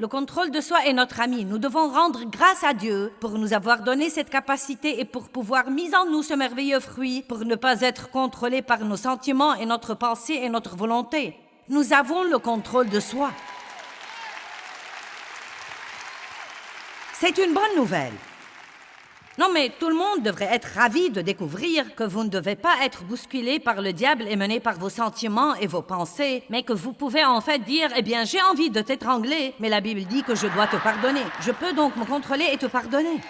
Le contrôle de soi est notre ami. Nous devons rendre grâce à Dieu pour nous avoir donné cette capacité et pour pouvoir mise en nous ce merveilleux fruit, pour ne pas être contrôlés par nos sentiments et notre pensée et notre volonté. Nous avons le contrôle de soi. C'est une bonne nouvelle. Non, mais tout le monde devrait être ravi de découvrir que vous ne devez pas être bousculé par le diable et mené par vos sentiments et vos pensées, mais que vous pouvez en fait dire « Eh bien, j'ai envie de t'étrangler, mais la Bible dit que je dois te pardonner. Je peux donc me contrôler et te pardonner. »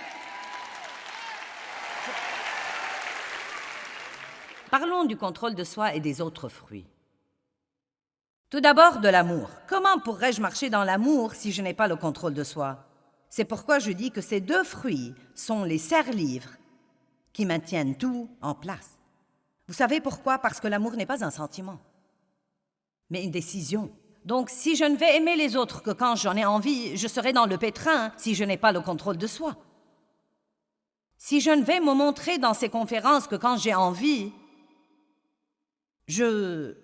Parlons du contrôle de soi et des autres fruits. Tout d'abord, de l'amour. Comment pourrais-je marcher dans l'amour si je n'ai pas le contrôle de soi? C'est pourquoi je dis que ces deux fruits sont les serre-livres qui maintiennent tout en place. Vous savez pourquoi? Parce que l'amour n'est pas un sentiment, mais une décision. Donc, si je ne vais aimer les autres que quand j'en ai envie, je serai dans le pétrin si je n'ai pas le contrôle de soi. Si je ne vais me montrer dans ces conférences que quand j'ai envie, je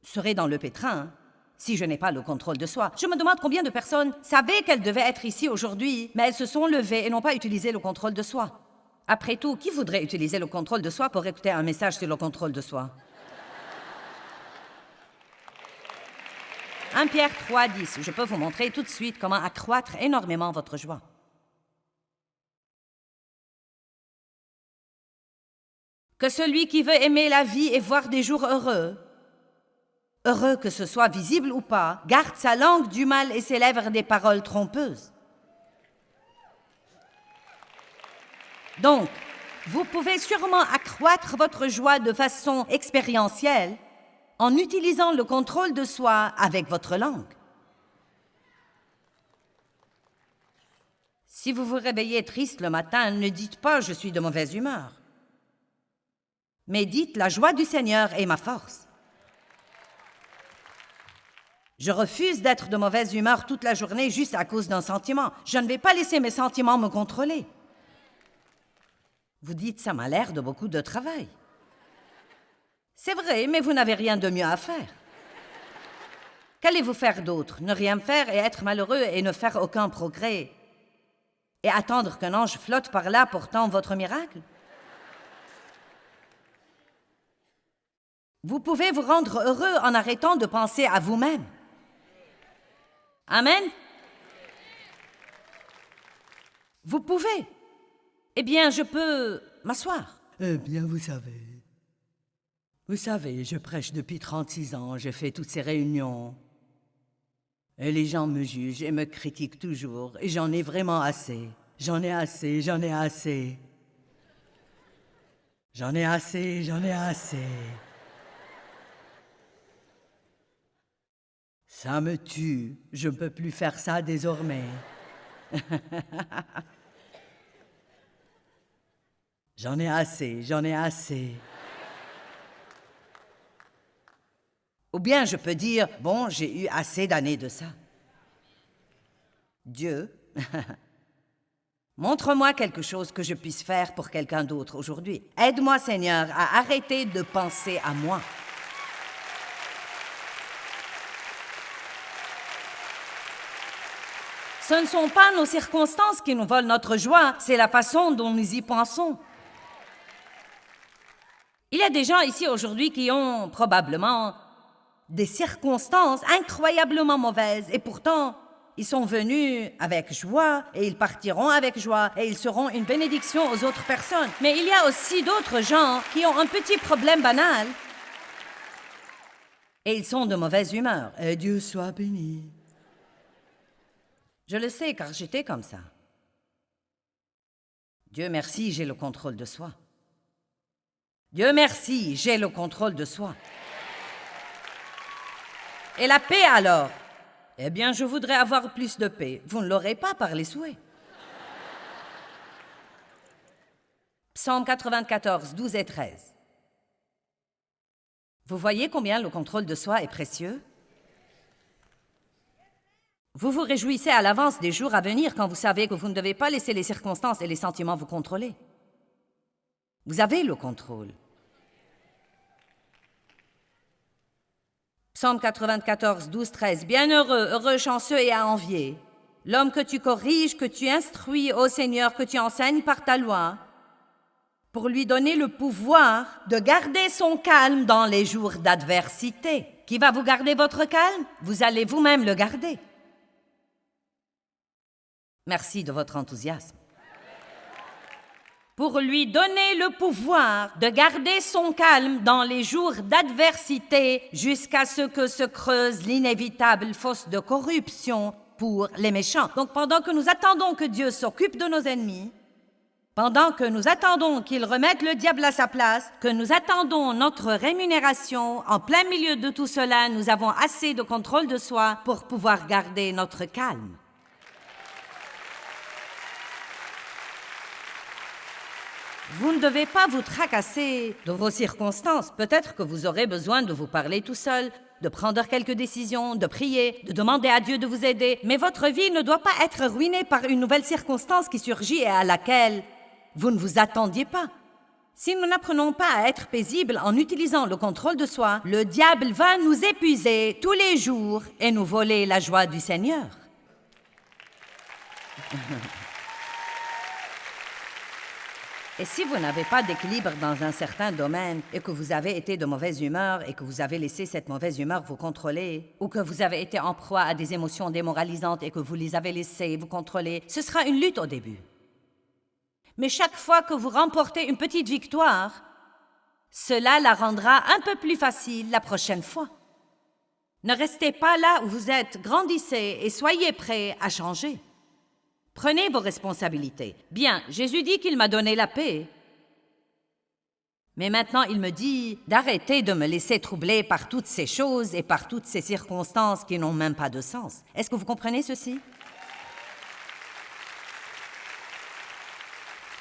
serai dans le pétrin si je n'ai pas le contrôle de soi. Je me demande combien de personnes savaient qu'elles devaient être ici aujourd'hui, mais elles se sont levées et n'ont pas utilisé le contrôle de soi. Après tout, qui voudrait utiliser le contrôle de soi pour écouter un message sur le contrôle de soi? 1 Pierre 3, 10. Je peux vous montrer tout de suite comment accroître énormément votre joie. Que celui qui veut aimer la vie et voir des jours heureux, heureux que ce soit visible ou pas, garde sa langue du mal et ses lèvres des paroles trompeuses. Donc, vous pouvez sûrement accroître votre joie de façon expérientielle en utilisant le contrôle de soi avec votre langue. Si vous vous réveillez triste le matin, ne dites pas « je suis de mauvaise humeur », mais dites « la joie du Seigneur est ma force ». Je refuse d'être de mauvaise humeur toute la journée juste à cause d'un sentiment. Je ne vais pas laisser mes sentiments me contrôler. Vous dites, ça m'a l'air de beaucoup de travail. C'est vrai, mais vous n'avez rien de mieux à faire. Qu'allez-vous faire d'autre? Ne rien faire et être malheureux et ne faire aucun progrès? Et attendre qu'un ange flotte par là portant votre miracle? Vous pouvez vous rendre heureux en arrêtant de penser à vous-même. Amen? Vous pouvez. Eh bien, je peux m'asseoir. Eh bien, vous savez, je prêche depuis 36 ans, j'ai fait toutes ces réunions. Et les gens me jugent et me critiquent toujours, et j'en ai vraiment assez. J'en ai assez. Ça me tue, je ne peux plus faire ça désormais. J'en ai assez. Ou bien je peux dire, bon, j'ai eu assez d'années de ça. Dieu, montre-moi quelque chose que je puisse faire pour quelqu'un d'autre aujourd'hui. Aide-moi, Seigneur, à arrêter de penser à moi. Ce ne sont pas nos circonstances qui nous volent notre joie, c'est la façon dont nous y pensons. Il y a des gens ici aujourd'hui qui ont probablement des circonstances incroyablement mauvaises et pourtant, ils sont venus avec joie et ils partiront avec joie et ils seront une bénédiction aux autres personnes. Mais il y a aussi d'autres gens qui ont un petit problème banal et ils sont de mauvaise humeur. Et Dieu soit béni. Je le sais car j'étais comme ça. Dieu merci, j'ai le contrôle de soi. Dieu merci, j'ai le contrôle de soi. Et la paix alors? Eh bien, je voudrais avoir plus de paix. Vous ne l'aurez pas par les souhaits. Psaume 94, 12 et 13. Vous voyez combien le contrôle de soi est précieux? Vous vous réjouissez à l'avance des jours à venir quand vous savez que vous ne devez pas laisser les circonstances et les sentiments vous contrôler. Vous avez le contrôle. Psaume 94, 12, 13. Bienheureux, heureux, chanceux et à envier l'homme que tu corriges, que tu instruis, ô Seigneur, que tu enseignes par ta loi, pour lui donner le pouvoir de garder son calme dans les jours d'adversité. Qui va vous garder votre calme? Vous allez vous-même le garder. Merci de votre enthousiasme. Pour lui donner le pouvoir de garder son calme dans les jours d'adversité jusqu'à ce que se creuse l'inévitable fosse de corruption pour les méchants. Donc pendant que nous attendons que Dieu s'occupe de nos ennemis, pendant que nous attendons qu'il remette le diable à sa place, que nous attendons notre rémunération, en plein milieu de tout cela, nous avons assez de contrôle de soi pour pouvoir garder notre calme. Vous ne devez pas vous tracasser de vos circonstances. Peut-être que vous aurez besoin de vous parler tout seul, de prendre quelques décisions, de prier, de demander à Dieu de vous aider. Mais votre vie ne doit pas être ruinée par une nouvelle circonstance qui surgit et à laquelle vous ne vous attendiez pas. Si nous n'apprenons pas à être paisibles en utilisant le contrôle de soi, le diable va nous épuiser tous les jours et nous voler la joie du Seigneur. Et si vous n'avez pas d'équilibre dans un certain domaine et que vous avez été de mauvaise humeur et que vous avez laissé cette mauvaise humeur vous contrôler, ou que vous avez été en proie à des émotions démoralisantes et que vous les avez laissées vous contrôler, ce sera une lutte au début. Mais chaque fois que vous remportez une petite victoire, cela la rendra un peu plus facile la prochaine fois. Ne restez pas là où vous êtes, grandissez et soyez prêts à changer. Prenez vos responsabilités. Bien, Jésus dit qu'il m'a donné la paix. Mais maintenant, il me dit d'arrêter de me laisser troubler par toutes ces choses et par toutes ces circonstances qui n'ont même pas de sens. Est-ce que vous comprenez ceci?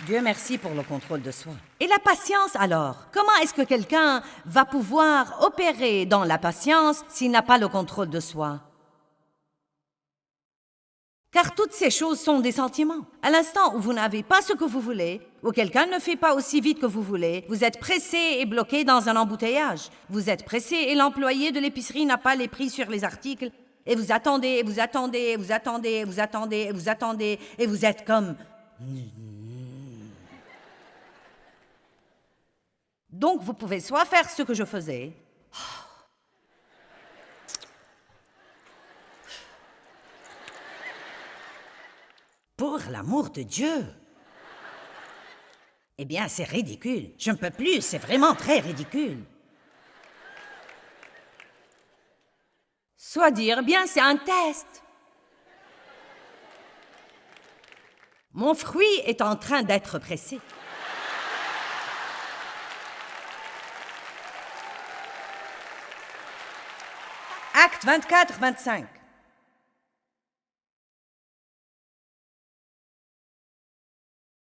Dieu merci pour le contrôle de soi. Et la patience alors? Comment est-ce que quelqu'un va pouvoir opérer dans la patience s'il n'a pas le contrôle de soi? Car toutes ces choses sont des sentiments. À l'instant où vous n'avez pas ce que vous voulez, où quelqu'un ne fait pas aussi vite que vous voulez, vous êtes pressé et bloqué dans un embouteillage. Vous êtes pressé et l'employé de l'épicerie n'a pas les prix sur les articles. Et vous attendez, et vous attendez, et vous attendez, et vous attendez, et vous attendez, et vous êtes comme... Donc vous pouvez soit faire ce que je faisais, pour l'amour de Dieu. Eh bien, c'est ridicule. Je ne peux plus, c'est vraiment très ridicule. Soit dire, bien, c'est un test. Mon fruit est en train d'être pressé. Acte 24-25.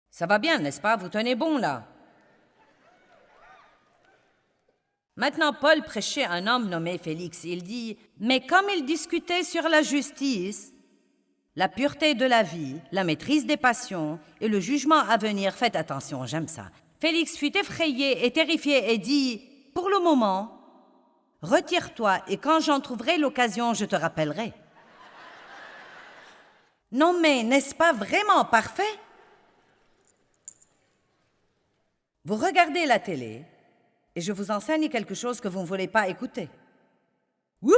Ça va bien, n'est-ce pas? Vous tenez bon, là. Maintenant, Paul prêchait un homme nommé Félix. Il dit, « Mais comme il discutait sur la justice, la pureté de la vie, la maîtrise des passions et le jugement à venir, faites attention, j'aime ça. » Félix fut effrayé et terrifié et dit, « Pour le moment, retire-toi et quand j'en trouverai l'occasion, je te rappellerai. » Non mais, n'est-ce pas vraiment parfait? Vous regardez la télé et je vous enseigne quelque chose que vous ne voulez pas écouter. Oups!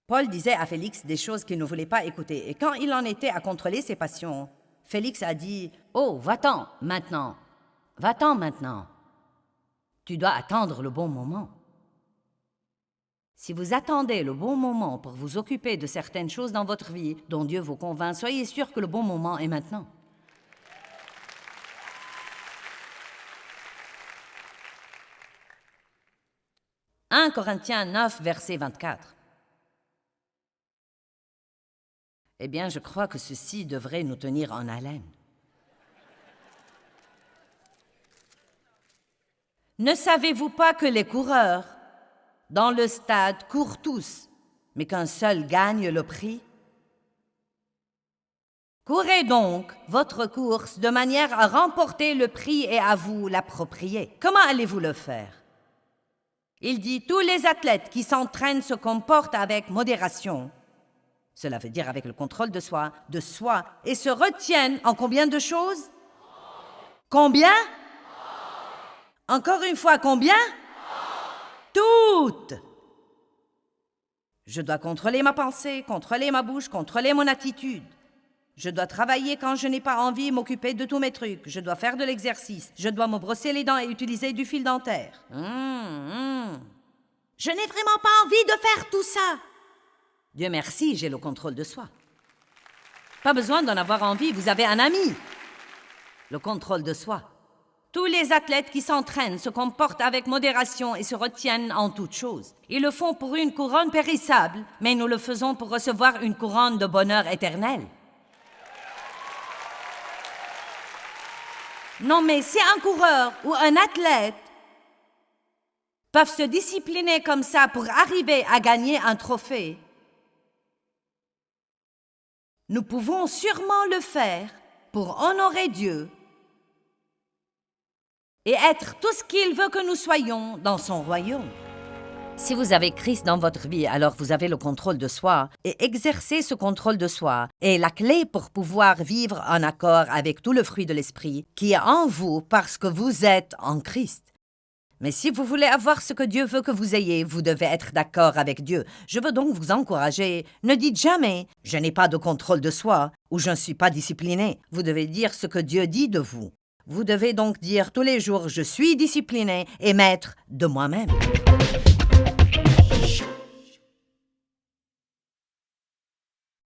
Paul disait à Félix des choses qu'il ne voulait pas écouter et quand il en était à contrôler ses passions, Félix a dit « Oh, va-t'en maintenant. Va-t'en maintenant. Tu dois attendre le bon moment. » Si vous attendez le bon moment pour vous occuper de certaines choses dans votre vie dont Dieu vous convainc, soyez sûr que le bon moment est maintenant. « 1 Corinthiens 9, verset 24. Eh bien, je crois que ceci devrait nous tenir en haleine. Ne savez-vous pas que les coureurs dans le stade courent tous, mais qu'un seul gagne le prix? Courez donc votre course de manière à remporter le prix et à vous l'approprier. Comment allez-vous le faire? Il dit « Tous les athlètes qui s'entraînent se comportent avec modération ». Cela veut dire avec le contrôle de soi, et se retiennent en combien de choses? Combien? Encore une fois, combien? Toutes! Je dois contrôler ma pensée, contrôler ma bouche, contrôler mon attitude. Je dois travailler quand je n'ai pas envie, m'occuper de tous mes trucs. Je dois faire de l'exercice. Je dois me brosser les dents et utiliser du fil dentaire. Je n'ai vraiment pas envie de faire tout ça. Dieu merci, j'ai le contrôle de soi. Pas besoin d'en avoir envie, vous avez un ami. Le contrôle de soi. Tous les athlètes qui s'entraînent se comportent avec modération et se retiennent en toutes choses. Ils le font pour une couronne périssable, mais nous le faisons pour recevoir une couronne de bonheur éternel. Non, mais si un coureur ou un athlète peuvent se discipliner comme ça pour arriver à gagner un trophée, nous pouvons sûrement le faire pour honorer Dieu et être tout ce qu'il veut que nous soyons dans son royaume. Si vous avez Christ dans votre vie, alors vous avez le contrôle de soi, et exercer ce contrôle de soi est la clé pour pouvoir vivre en accord avec tout le fruit de l'esprit qui est en vous parce que vous êtes en Christ. Mais si vous voulez avoir ce que Dieu veut que vous ayez, vous devez être d'accord avec Dieu. Je veux donc vous encourager. Ne dites jamais « je n'ai pas de contrôle de soi » ou « je ne suis pas discipliné ». Vous devez dire ce que Dieu dit de vous. Vous devez donc dire tous les jours « je suis discipliné et maître de moi-même ».